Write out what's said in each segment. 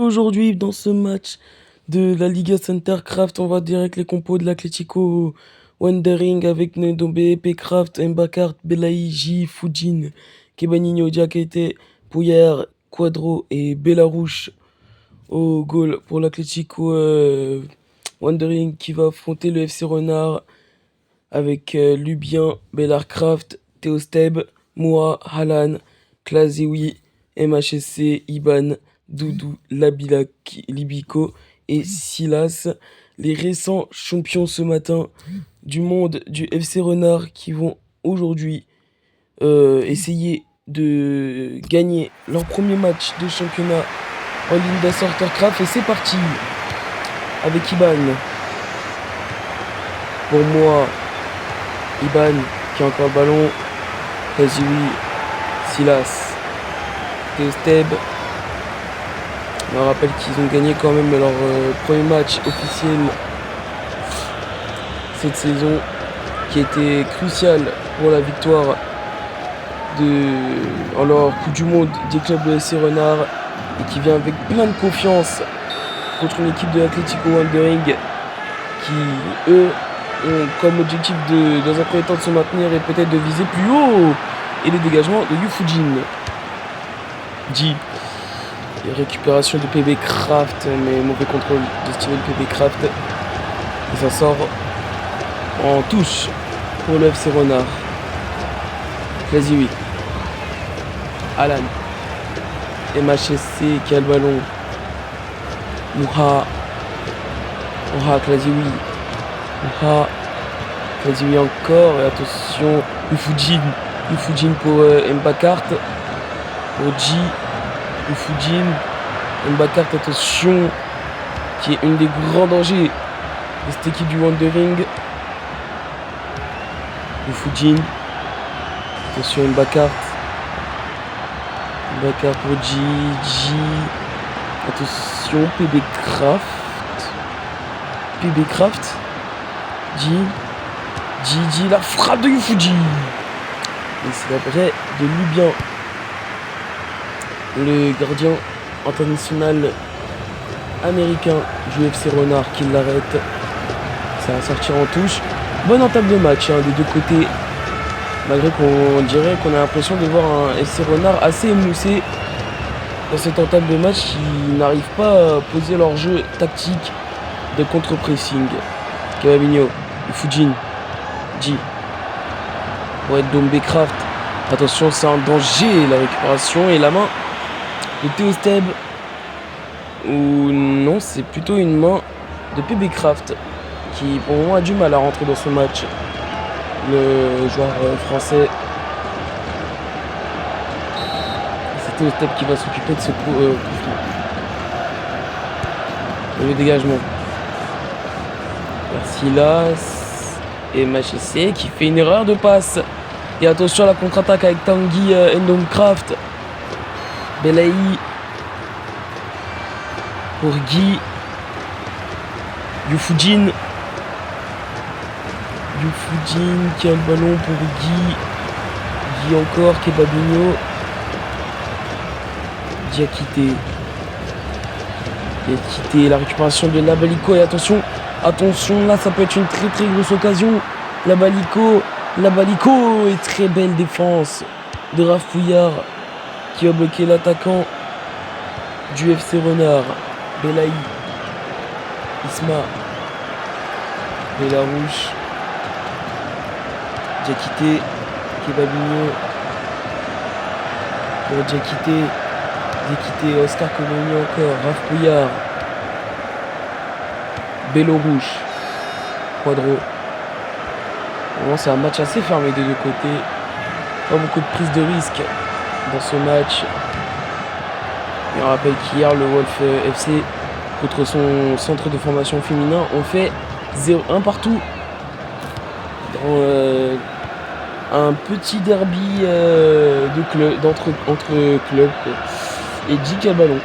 aujourd'hui, dans ce match de la Liga Centercraft, on va direct les compos de l'Atlético Wandering avec Ndombe, Pecraft, Mbakart, Belaï, J, Fujin, Kebaninho, Diakite, Pouillard, Quadro et Bellarouche au goal pour l'Atlético Wandering qui va affronter le FC Renard avec Lubien, Bellarcraft, Théosteb, Moua, Halan, Klazewi, MHSC, Iban, Doudou, Libico et Silas, les récents champions ce matin du monde du FC Renard qui vont aujourd'hui essayer de gagner leur premier match de championnat en Liga Centercraft. Et c'est parti avec Iban. Pour moi, Iban qui a encore le ballon, Kaziwi, Silas, Théosteb. On rappelle qu'ils ont gagné quand même leur premier match officiel cette saison, qui était crucial pour la victoire en leur Coupe du Monde des clubs de SC Renard, et qui vient avec plein de confiance contre une équipe de l'Atlético Wandering qui, eux, ont comme objectif dans un premier temps de se maintenir et peut-être de viser plus haut. Et le dégagement de Yufujin. J. Et récupération de PB Craft, mais mauvais contrôle de Steven PB Craft. Et ça sort en touche pour le FC Renard. Klaziwi. Alan. MHSC qui a le ballon. Moura. Klaziwi. Klaziwi encore. Et attention. Yufujin pour Mbakart. Pour J. Yufujin. Mbakart, attention. Qui est une des grands dangers de cette équipe du Wandering. Yufujin. Attention Mbakart. Mbakart pour J. Attention PB Craft. J, la frappe de Yufujin. Et c'est la vraie de Lubien, le gardien international américain du FC Renard, qui l'arrête. Ça va sortir en touche. Bonne entame de match des deux côtés. Malgré qu'on dirait qu'on a l'impression de voir un FC Renard assez émoussé dans cette entame de match, qui n'arrive pas à poser leur jeu tactique de contre-pressing. Kevabinho, Fujin, J. Pour être Ndombe Craft. Attention, c'est un danger la récupération et la main de Théosteb. Ou non, c'est plutôt une main de PB Craft qui pour le moment a du mal à rentrer dans ce match. Le joueur français. C'est Théosteb qui va s'occuper de ce coup. Le dégagement. Silas et MHSC qui fait une erreur de passe. Et attention à la contre-attaque avec Tanguy Ndomcraft. Belaï pour Guy. Yufujin qui a le ballon pour Guy encore, Kebabinho. Diakite, la récupération de Labalico. Et attention, là ça peut être une très très grosse occasion. Labalico et très belle défense de Raph Pouillard qui a bloqué l'attaquant du FC Renard. Belaï, Isma, Bellarouche, Diakite, Kebabinho pour Diakite, Oscar Kebabinho encore, Raph Pouillard, Bellarouche, Quadro. Bon, c'est un match assez fermé des deux côtés. Pas beaucoup de prise de risque dans ce match. Et on rappelle qu'hier, le Wolf FC, contre son centre de formation féminin, ont fait 0-1 partout. Dans un petit derby entre clubs. Et J qui a le ballon.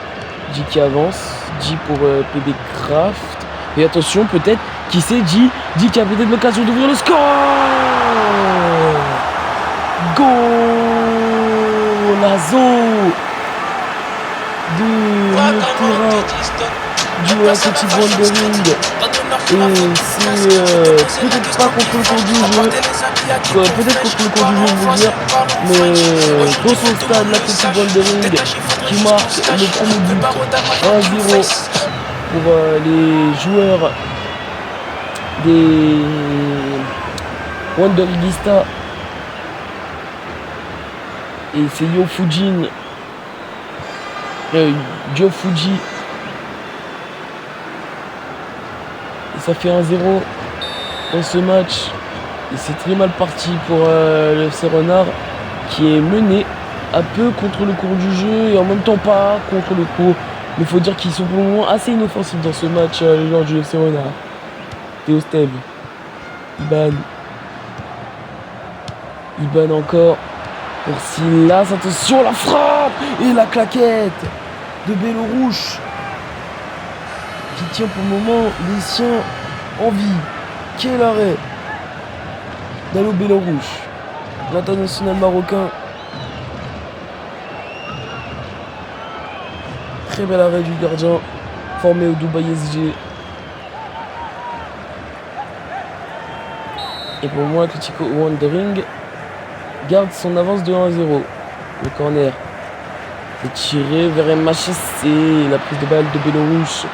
J qui avance. J pour PB Craft. Et attention, peut-être, qui sait, J qui a peut-être l'occasion d'ouvrir le score. Golazo de milieu de terrain du Athletic Wandering. Et c'est peut-être pas contre le cours du jeu, peut-être contre le cours du jeu je veux dire, mais dans son stade l'Athletic Wandering qui marque le premier but 1-0 pour les joueurs des Wanderigista. Et c'est Yofuji et ça fait 1-0 dans ce match. Et c'est très mal parti pour le FC Renard qui est mené un peu contre le cours du jeu et en même temps pas contre le cours. Mais il faut dire qu'ils sont pour le moment assez inoffensifs dans ce match, les joueurs du FC Renard. Théo Steb, Iban encore pour Silas, attention la frappe et la claquette de Belorouche qui tient pour le moment les siens en vie. Quel arrêt d'Allo Belorouche, l'international marocain. Très bel arrêt du gardien formé au Dubaï SG. Et pour moi, Atletico Wandering garde son avance de 1-0. Le corner est tiré vers MHSC. La prise de balle de Belorouche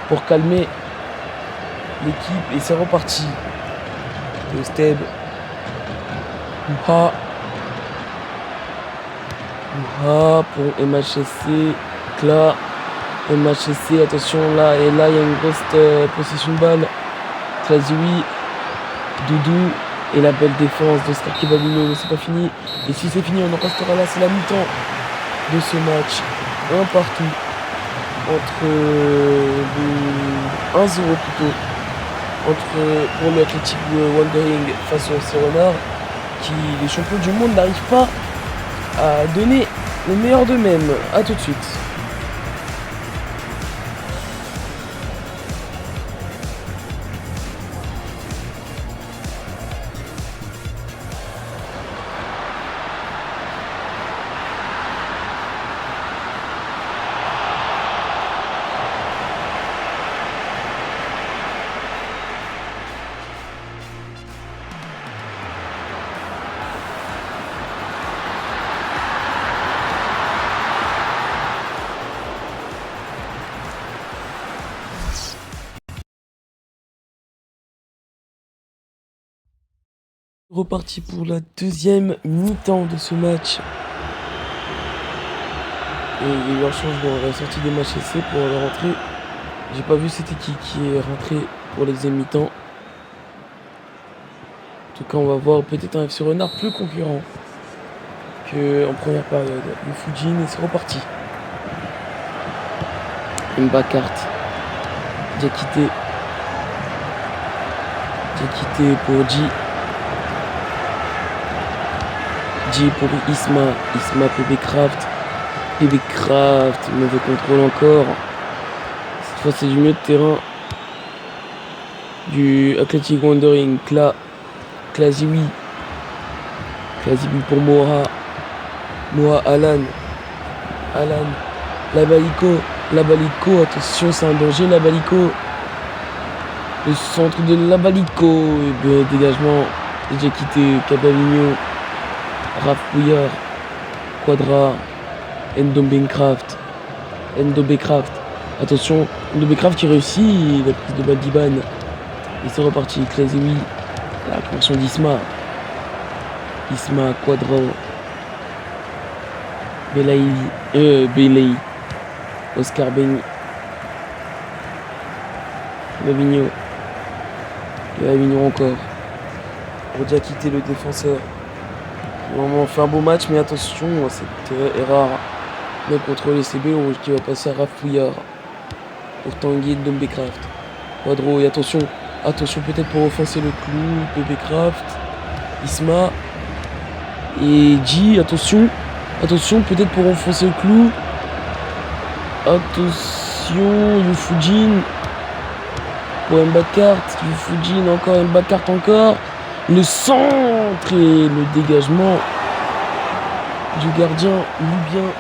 pour calmer l'équipe. Et c'est reparti. Le Steb. Mouha pour MHSC. Là, MHSC, attention là. Et là, il y a une grosse possession de balle. Tlazoui. Doudou et la belle défense d'Oscar Kebabino, mais c'est pas fini. Et si c'est fini, on en restera là. C'est la mi-temps de ce match. Un partout entre 1-0 plutôt pour le Athletic Wandering face au FC Renard qui, les champions du monde, n'arrivent pas à donner le meilleur d'eux-mêmes. A tout de suite. Reparti pour la deuxième mi-temps de ce match. Et il y a eu un changement à la sortie des matchs essais pour la rentrée. J'ai pas vu c'était qui est rentré pour la deuxième mi-temps. En tout cas, on va voir peut-être un FC Renard plus concurrent qu'en première période. Le Fujin et c'est reparti. Mbakart. Diakité pour G. Pour Isma PB Craft, mauvais contrôle encore. Cette fois c'est du milieu de terrain du Athletic Wandering. Klaziwi pour Moa Alan, Labaliko, attention c'est un danger Labaliko. Le centre de Labaliko, et bien dégagement, j'ai quitté Cabavigno. Raph Bouillard, Quadra, Ndombecraft. Attention, Ndombecraft qui réussit la prise de balle d'Iban. Et c'est reparti, Klazewi, la conversion d'Isma. Quadra, Belay, Oscar Beni. Gavigno encore. On a quitté le défenseur. On fait un beau match, mais attention, cette erreur bien contrôlée, c'est Bélo qui va passer à Raph Fouillard pour Tanguy Ndombecraft. Quadro, et attention peut-être pour offenser le clou, Ndombecraft, Isma et G, attention peut-être pour enfoncer le clou. Attention, Youfujin pour Mbakart, encore. Le centre et le dégagement du gardien libyen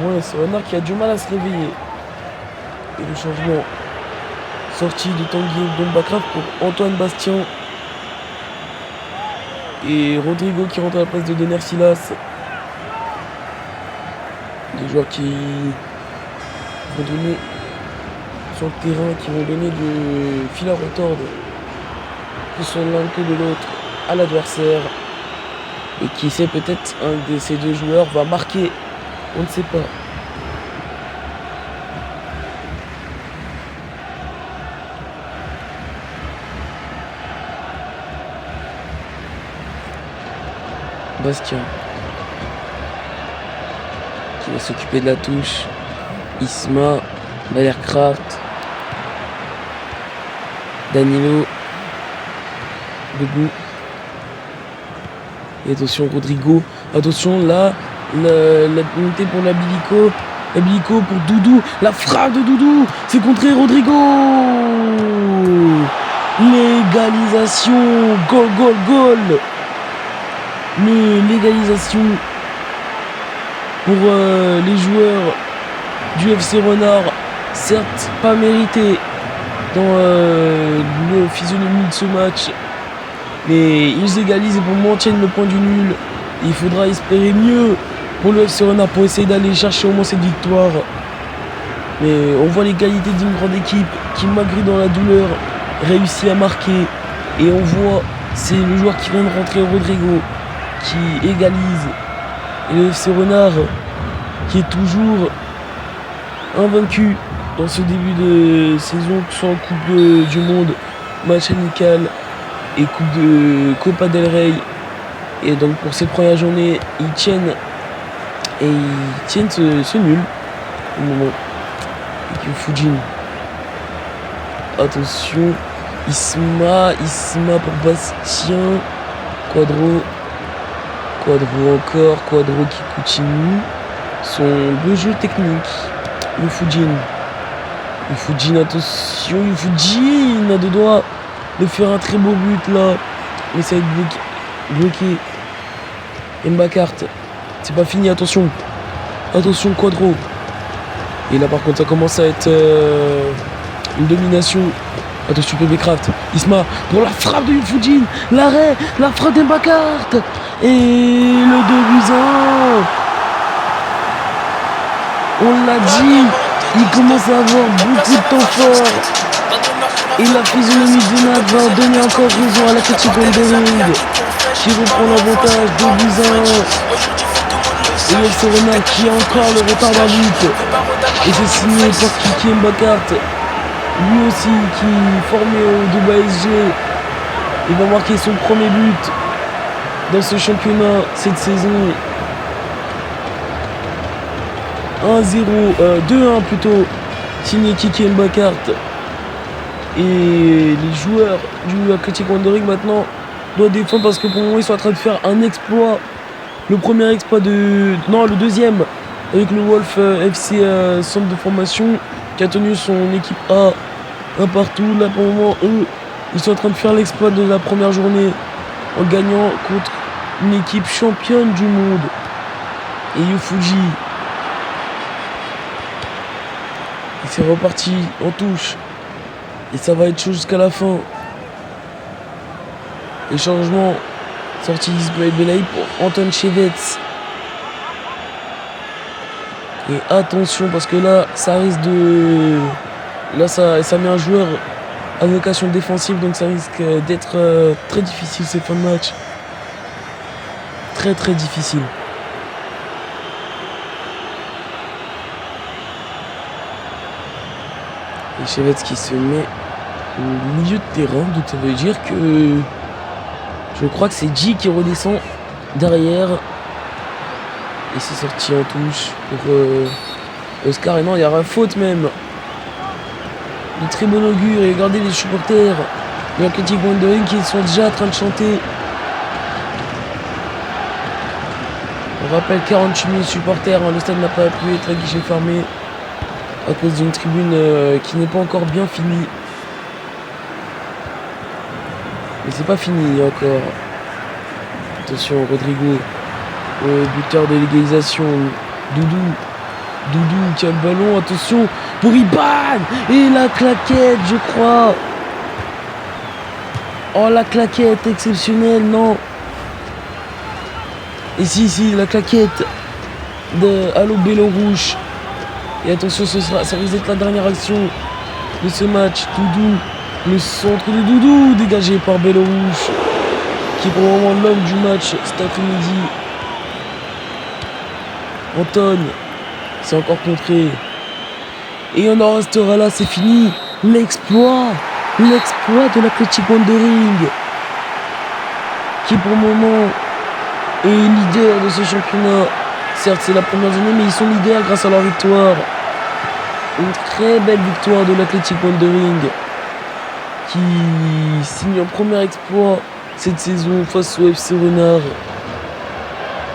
Ouais, c'est Renard qui a du mal à se réveiller. Et le changement. Sortie de Tanguy Ndomba pour Antoine Bastien. Et Rodrigo qui rentre à la place de Dener Silas. Des joueurs qui vont donner sur le terrain, qui vont donner du fil à retordre, que ce soit l'un que de l'autre, à l'adversaire. Et qui sait, peut-être un de ces deux joueurs va marquer. On ne sait pas. Bastien qui va s'occuper de la touche. Isma, Valercraft, Danilo, debout. Et attention Rodrigo. Attention là, la unité pour l'Abilico. L'Abilico pour Doudou. La frappe de Doudou. C'est contré Rodrigo. L'égalisation. Goal, goal, goal. L'égalisation pour les joueurs du FC Renard, certes pas mérité dans le physionomie de ce match, mais ils égalisent et pour maintiennent le point du nul. Il faudra espérer mieux pour le FC Renard pour essayer d'aller chercher au moins cette victoire. Mais on voit les qualités d'une grande équipe qui, malgré dans la douleur, réussit à marquer. Et on voit, c'est le joueur qui vient de rentrer, Rodrigo, qui égalise. Et le FC Renard qui est toujours invaincu dans ce début de saison, que ce soit en Coupe du Monde, match amical et Coupe de Copa del Rey. Et donc pour ces premières journées, ils tiennent ce nul au moment. Et que Fujin. Attention, Isma pour Bastien, Quadro encore, Quadro qui continue son beau jeu technique. Le Fujin, attention, le Fujin a deux doigts de faire un très beau but là, mais ça va être bloqué. Mbakart, c'est pas fini, attention, Quadro. Et là par contre ça commence à être une domination. Attention PB Craft, Isma pour la frappe de Fujin, l'arrêt, la frappe d'Mbakart. Et le 2-1. On l'a dit, il commence à avoir beaucoup de temps fort. Et la physionomie de Nat va donner encore raison à l'Athletic Wandering qui reprend l'avantage 2-1. Et le FC Renard qui a encore le retard d'un but. Et c'est signé par Kiki Mbakart, lui aussi qui est formé au Dubaï SG. Il va marquer son premier but dans ce championnat cette saison. 2-1 plutôt, signé Kiki Mbakart. Et les joueurs du Athletic Wandering maintenant doivent défendre parce que pour le moment ils sont en train de faire un exploit. Le deuxième avec le Wolf FC centre de formation qui a tenu son équipe A un partout. Là pour le moment eux ils sont en train de faire l'exploit de la première journée en gagnant contre une équipe championne du monde. Et Yufuji. Et c'est reparti en touche. Et ça va être chaud jusqu'à la fin. Les changements. Sortie d'Ismaël Belaï pour Anton Chevets. Et attention parce que là ça risque de... Là ça met un joueur à vocation défensive, donc ça risque d'être très difficile ces fins de match. Très très difficile. Et Chevets qui se met au milieu de terrain, donc ça veut dire que je crois que c'est G qui redescend derrière. Et c'est sorti en touche pour Oscar. Et non, il y aura faute même. De très bon augure. Et regardez les supporters de l'Athletic Wandering qui sont déjà en train de chanter. On rappelle 48 000 supporters. Le stade n'a pas pu être à guichet fermé à cause d'une tribune qui n'est pas encore bien finie. Mais c'est pas fini encore. Attention, Rodrigo, buteur de l'égalisation. Doudou Doudou qui a le ballon, attention pour Iban. Et la claquette, je crois. Oh, la claquette exceptionnelle, non. Et si, la claquette de Allo Bélorouche. Et attention, ça risque d'être la dernière action de ce match. Doudou, le centre de Doudou, dégagé par Bélorouche, qui est pour le moment l'homme du match cet après-midi. Antoine, c'est encore contré. Et on en restera là, c'est fini. L'exploit de l'Athletic Wandering, qui pour le moment est leader de ce championnat. Certes, c'est la première journée, mais ils sont leaders grâce à leur victoire. Une très belle victoire de l'Athletic Wandering, qui signe un premier exploit cette saison face au FC Renard.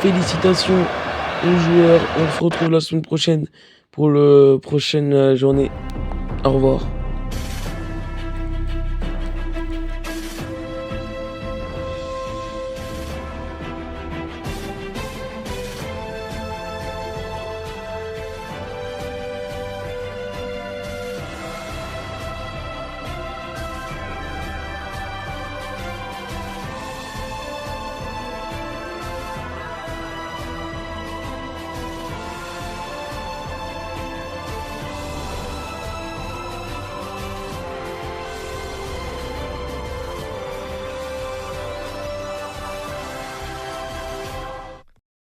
Félicitations aux joueurs. On se retrouve la semaine prochaine pour la prochaine journée. Au revoir.